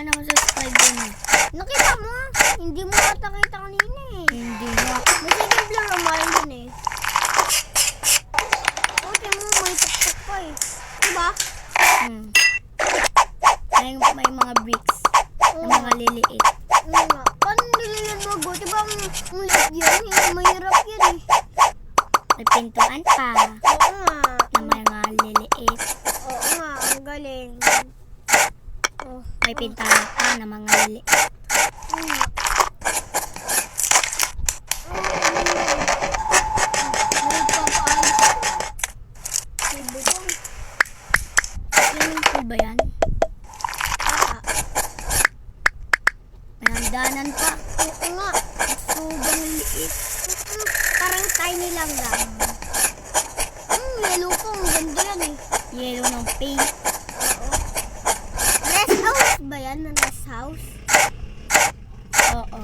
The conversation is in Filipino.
na mag-subscribe din eh. Nakita mo? Hindi mo ata kita kanina eh. Hindi nga. May second floor naman dun eh. Okay mo, may tuktok pa eh. Diba? May mga bricks na mga liliit. Nga. Paano nililunwag mo? Diba ang liit yun? Mahirap yun eh. May pintuan pa Oo nga. na mga liliit. Oo nga, ang galing. Oh, May pintuan pa na mga liliit. nga. May papaan. May bubong. Swimming pool ba yan? May hagdanan pa. Oo nga. Sobrang liit. Parang tiny lang. Yellow po. Ang ganda yan eh. Yellow ng paint. Oo. Rest house ba yan? Rest house? Oo.